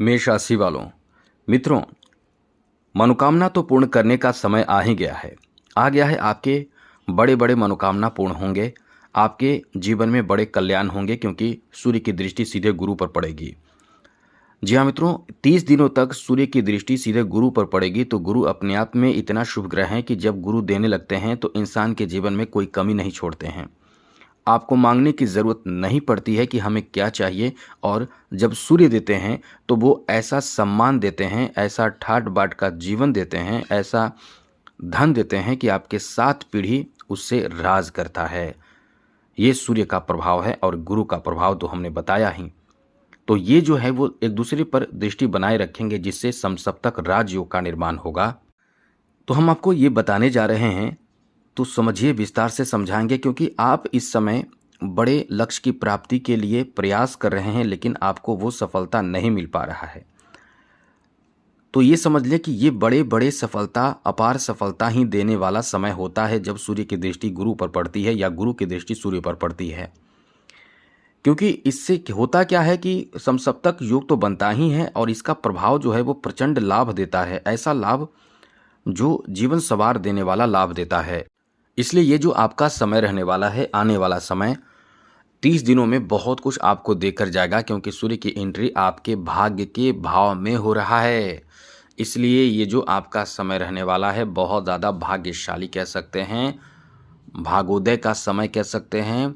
मेष राशि वालों, मित्रों, मनोकामना तो पूर्ण करने का समय आ ही गया है। आ गया है। आपके बड़े बड़े मनोकामना पूर्ण होंगे। आपके जीवन में बड़े कल्याण होंगे क्योंकि सूर्य की दृष्टि सीधे गुरु पर पड़ेगी। जी हाँ मित्रों, 30 दिनों तक सूर्य की दृष्टि सीधे गुरु पर पड़ेगी। तो गुरु अपने आप में इतना शुभ ग्रह है कि जब गुरु देने लगते हैं तो इंसान के जीवन में कोई कमी नहीं छोड़ते हैं। आपको मांगने की ज़रूरत नहीं पड़ती है कि हमें क्या चाहिए। और जब सूर्य देते हैं तो वो ऐसा सम्मान देते हैं, ऐसा ठाट बाट का जीवन देते हैं, ऐसा धन देते हैं कि आपके 7 पीढ़ी उससे राज करता है। ये सूर्य का प्रभाव है और गुरु का प्रभाव तो हमने बताया ही। तो ये जो है वो एक दूसरे पर दृष्टि बनाए रखेंगे जिससे समसप्तक राजयोग का निर्माण होगा। तो हम आपको ये बताने जा रहे हैं, तो समझिए, विस्तार से समझाएंगे क्योंकि आप इस समय बड़े लक्ष्य की प्राप्ति के लिए प्रयास कर रहे हैं लेकिन आपको वो सफलता नहीं मिल पा रहा है। तो ये समझ लें कि ये बड़े बड़े सफलता, अपार सफलता ही देने वाला समय होता है जब सूर्य की दृष्टि गुरु पर पड़ती है या गुरु की दृष्टि सूर्य पर पड़ती है। क्योंकि इससे होता क्या है कि समसप्तक योग तो बनता ही है और इसका प्रभाव जो है वो प्रचंड लाभ देता है। ऐसा लाभ जो जीवन सवार देने वाला लाभ देता है। इसलिए ये जो आपका समय रहने वाला है, आने वाला समय 30 दिनों में बहुत कुछ आपको देकर जाएगा क्योंकि सूर्य की एंट्री आपके भाग्य के भाव में हो रहा है। इसलिए ये जो आपका समय रहने वाला है बहुत ज़्यादा भाग्यशाली कह सकते हैं, भागोदय का समय कह सकते हैं,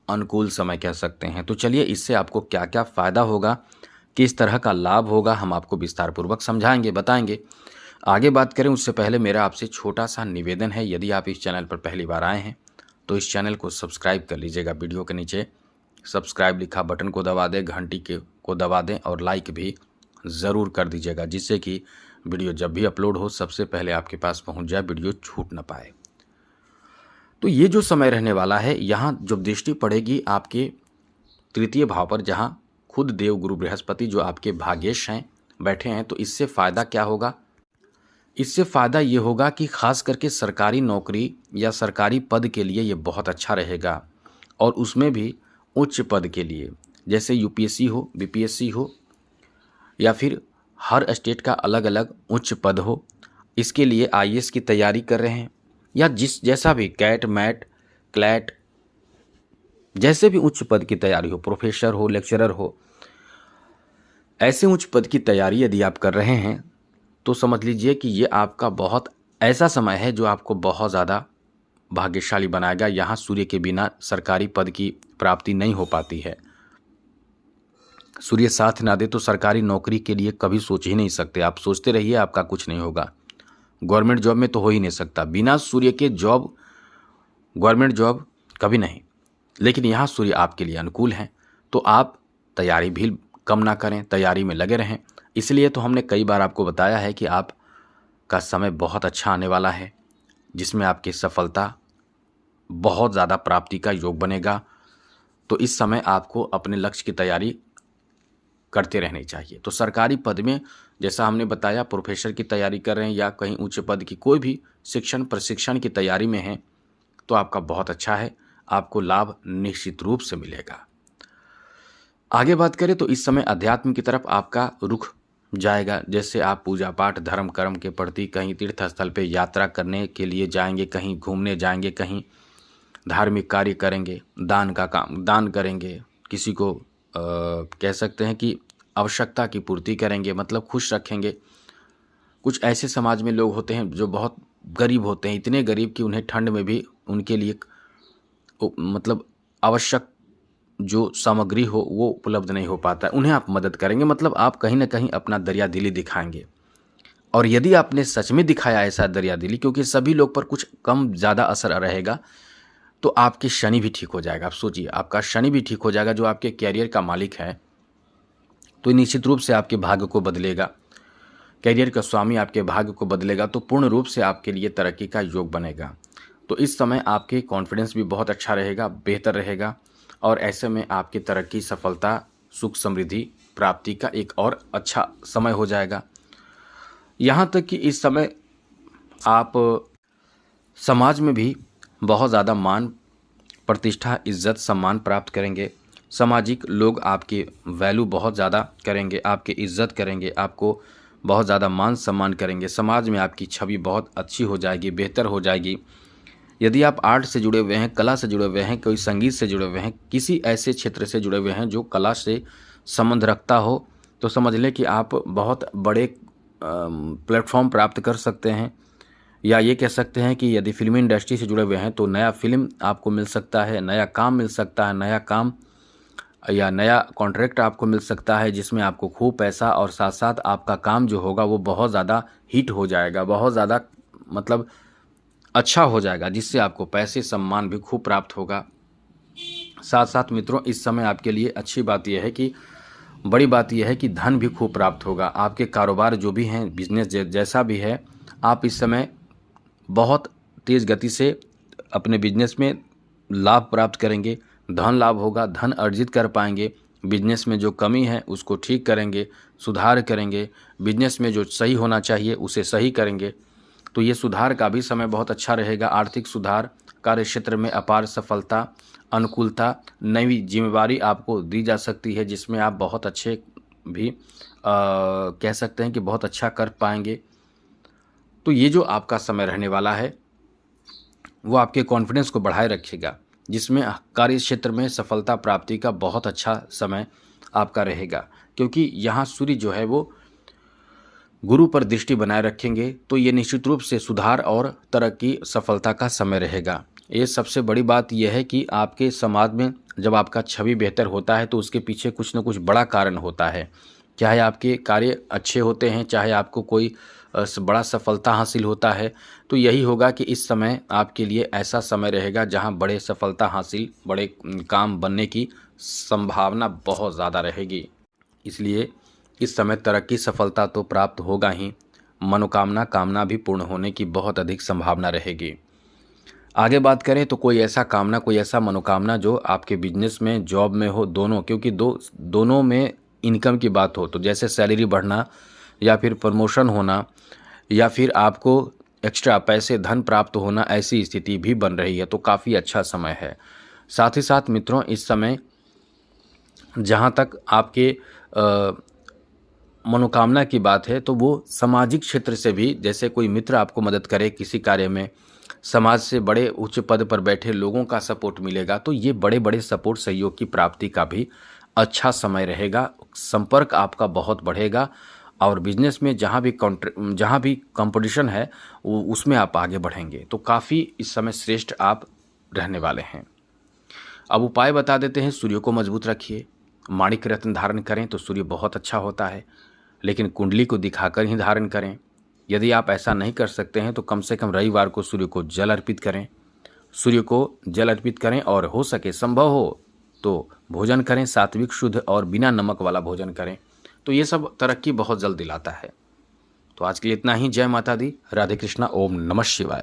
अनुकूल समय कह सकते हैं। तो चलिए, इससे आपको क्या क्या फ़ायदा होगा, किस तरह का लाभ होगा, हम आपको विस्तार पूर्वक समझाएंगे, बताएंगे। आगे बात करें उससे पहले मेरा आपसे छोटा सा निवेदन है, यदि आप इस चैनल पर पहली बार आए हैं तो इस चैनल को सब्सक्राइब कर लीजिएगा। वीडियो के नीचे सब्सक्राइब लिखा बटन को दबा दें, घंटी को दबा दें और लाइक भी ज़रूर कर दीजिएगा जिससे कि वीडियो जब भी अपलोड हो सबसे पहले आपके पास पहुंच जाए, वीडियो छूट ना पाए। तो ये जो समय रहने वाला है, यहाँ जब दृष्टि पड़ेगी आपके तृतीय भाव पर, जहाँ खुद देव गुरु बृहस्पति जो आपके भाग्येश हैं बैठे हैं, तो इससे फ़ायदा क्या होगा? इससे फ़ायदा ये होगा कि खास करके सरकारी नौकरी या सरकारी पद के लिए ये बहुत अच्छा रहेगा। और उसमें भी उच्च पद के लिए, जैसे यूपीएससी हो, बीपीएससी हो या फिर हर स्टेट का अलग अलग उच्च पद हो, इसके लिए आईएएस की तैयारी कर रहे हैं या जैसा भी कैट मैट क्लैट जैसे भी उच्च पद की तैयारी हो, प्रोफेसर हो, लेक्चरर हो, ऐसे उच्च पद की तैयारी यदि आप कर रहे हैं तो समझ लीजिए कि ये आपका बहुत ऐसा समय है जो आपको बहुत ज़्यादा भाग्यशाली बनाएगा। यहाँ सूर्य के बिना सरकारी पद की प्राप्ति नहीं हो पाती है। सूर्य साथ ना दे तो सरकारी नौकरी के लिए कभी सोच ही नहीं सकते। आप सोचते रहिए, आपका कुछ नहीं होगा। गवर्नमेंट जॉब में तो हो ही नहीं सकता बिना सूर्य के। जॉब, गवर्नमेंट जॉब कभी नहीं। लेकिन यहाँ सूर्य आपके लिए अनुकूल हैं तो आप तैयारी भी कम ना करें, तैयारी में लगे रहें। इसलिए तो हमने कई बार आपको बताया है कि आपका समय बहुत अच्छा आने वाला है जिसमें आपकी सफलता बहुत ज़्यादा प्राप्ति का योग बनेगा। तो इस समय आपको अपने लक्ष्य की तैयारी करते रहनी चाहिए। तो सरकारी पद में, जैसा हमने बताया, प्रोफेसर की तैयारी कर रहे हैं या कहीं उच्च पद की कोई भी शिक्षण प्रशिक्षण की तैयारी में हैं तो आपका बहुत अच्छा है, आपको लाभ निश्चित रूप से मिलेगा। आगे बात करें तो इस समय अध्यात्म की तरफ आपका रुख जाएगा। जैसे आप पूजा पाठ, धर्म कर्म के प्रति कहीं तीर्थ स्थल पे यात्रा करने के लिए जाएंगे, कहीं घूमने जाएंगे, कहीं धार्मिक कार्य करेंगे, दान का काम दान करेंगे, किसी को कह सकते हैं कि आवश्यकता की पूर्ति करेंगे, मतलब खुश रखेंगे। कुछ ऐसे समाज में लोग होते हैं जो बहुत गरीब होते हैं, इतने गरीब कि उन्हें ठंड में भी उनके लिए मतलब आवश्यक जो सामग्री हो वो उपलब्ध नहीं हो पाता है, उन्हें आप मदद करेंगे। मतलब आप कहीं ना कहीं अपना दरिया दिली दिखाएंगे। और यदि आपने सच में दिखाया ऐसा दरिया दिली, क्योंकि सभी लोग पर कुछ कम ज़्यादा असर रहेगा, तो आपके शनि भी ठीक हो जाएगा। आप सोचिए, आपका शनि भी ठीक हो जाएगा जो आपके कैरियर का मालिक है, तो निश्चित रूप से आपके भाग्य को बदलेगा। कैरियर का स्वामी आपके भाग्य को बदलेगा तो पूर्ण रूप से आपके लिए तरक्की का योग बनेगा। तो इस समय आपके कॉन्फिडेंस भी बहुत अच्छा रहेगा, बेहतर रहेगा और ऐसे में आपकी तरक्की, सफलता, सुख समृद्धि प्राप्ति का एक और अच्छा समय हो जाएगा। यहाँ तक कि इस समय आप समाज में भी बहुत ज़्यादा मान, प्रतिष्ठा, इज्जत, सम्मान प्राप्त करेंगे। सामाजिक लोग आपकी वैल्यू बहुत ज़्यादा करेंगे, आपकी इज़्ज़त करेंगे, आपको बहुत ज़्यादा मान सम्मान करेंगे। समाज में आपकी छवि बहुत अच्छी हो जाएगी, बेहतर हो जाएगी। यदि आप आर्ट से जुड़े हुए हैं, कला से जुड़े हुए हैं, कोई संगीत से जुड़े हुए हैं, किसी ऐसे क्षेत्र से जुड़े हुए हैं जो कला से संबंध रखता हो, तो समझ लें कि आप बहुत बड़े प्लेटफॉर्म प्राप्त कर सकते हैं। या ये कह सकते हैं कि यदि फ़िल्मी इंडस्ट्री से जुड़े हुए हैं तो नया फ़िल्म आपको मिल सकता है, नया काम मिल सकता है, नया काम या नया कॉन्ट्रैक्ट आपको मिल सकता है जिसमें आपको खूब पैसा और साथ-साथ आपका काम जो होगा वो बहुत ज़्यादा हिट हो जाएगा, बहुत ज़्यादा मतलब अच्छा हो जाएगा, जिससे आपको पैसे, सम्मान भी खूब प्राप्त होगा। साथ-साथ मित्रों, इस समय आपके लिए अच्छी बात यह है कि बड़ी बात यह है कि धन भी खूब प्राप्त होगा। आपके कारोबार जो भी हैं, बिज़नेस जैसा भी है, आप इस समय बहुत तेज़ गति से अपने बिजनेस में लाभ प्राप्त करेंगे, धन लाभ होगा, धन अर्जित कर पाएंगे। बिजनेस में जो कमी है उसको ठीक करेंगे, सुधार करेंगे। बिजनेस में जो सही होना चाहिए उसे सही करेंगे। तो ये सुधार का भी समय बहुत अच्छा रहेगा। आर्थिक सुधार, कार्यक्षेत्र में अपार सफलता, अनुकूलता, नई जिम्मेवारी आपको दी जा सकती है जिसमें आप बहुत अच्छे भी कह सकते हैं कि बहुत अच्छा कर पाएंगे। तो ये जो आपका समय रहने वाला है वो आपके कॉन्फिडेंस को बढ़ाए रखेगा, जिसमें कार्य क्षेत्र में सफलता प्राप्ति का बहुत अच्छा समय आपका रहेगा। क्योंकि यहाँ सूर्य जो है वो गुरु पर दृष्टि बनाए रखेंगे, तो ये निश्चित रूप से सुधार और तरक्की, सफलता का समय रहेगा। ये सबसे बड़ी बात यह है कि आपके समाज में जब आपका छवि बेहतर होता है तो उसके पीछे कुछ न कुछ बड़ा कारण होता है। चाहे आपके कार्य अच्छे होते हैं, चाहे आपको कोई बड़ा सफलता हासिल होता है, तो यही होगा कि इस समय आपके लिए ऐसा समय रहेगा जहां बड़े सफलता हासिल, बड़े काम बनने की संभावना बहुत ज़्यादा रहेगी। इसलिए इस समय तरक्की, सफलता तो प्राप्त होगा ही, मनोकामना, कामना भी पूर्ण होने की बहुत अधिक संभावना रहेगी। आगे बात करें तो कोई ऐसा कामना, कोई ऐसा मनोकामना जो आपके बिजनेस में, जॉब में हो, दोनों, क्योंकि दोनों में इनकम की बात हो, तो जैसे सैलरी बढ़ना या फिर प्रमोशन होना या फिर आपको एक्स्ट्रा पैसे, धन प्राप्त होना, ऐसी स्थिति भी बन रही है, तो काफ़ी अच्छा समय है। साथ ही साथ मित्रों, इस समय जहाँ तक आपके मनोकामना की बात है तो वो सामाजिक क्षेत्र से भी, जैसे कोई मित्र आपको मदद करे किसी कार्य में, समाज से बड़े उच्च पद पर बैठे लोगों का सपोर्ट मिलेगा, तो ये बड़े बड़े सपोर्ट, सहयोग की प्राप्ति का भी अच्छा समय रहेगा। संपर्क आपका बहुत बढ़ेगा और बिजनेस में जहाँ भी कंपटीशन है उसमें आप आगे बढ़ेंगे, तो काफ़ी इस समय श्रेष्ठ आप रहने वाले हैं। अब उपाय बता देते हैं। सूर्य को मजबूत रखिए, माणिक रत्न धारण करें तो सूर्य बहुत अच्छा होता है, लेकिन कुंडली को दिखाकर ही धारण करें। यदि आप ऐसा नहीं कर सकते हैं तो कम से कम रविवार को सूर्य को जल अर्पित करें। सूर्य को जल अर्पित करें और हो सके, संभव हो तो भोजन करें, सात्विक, शुद्ध और बिना नमक वाला भोजन करें। तो ये सब तरक्की बहुत जल्द दिलाता है। तो आज के लिए इतना ही। जय माता दी, राधे कृष्णा, ओम नमः शिवाय।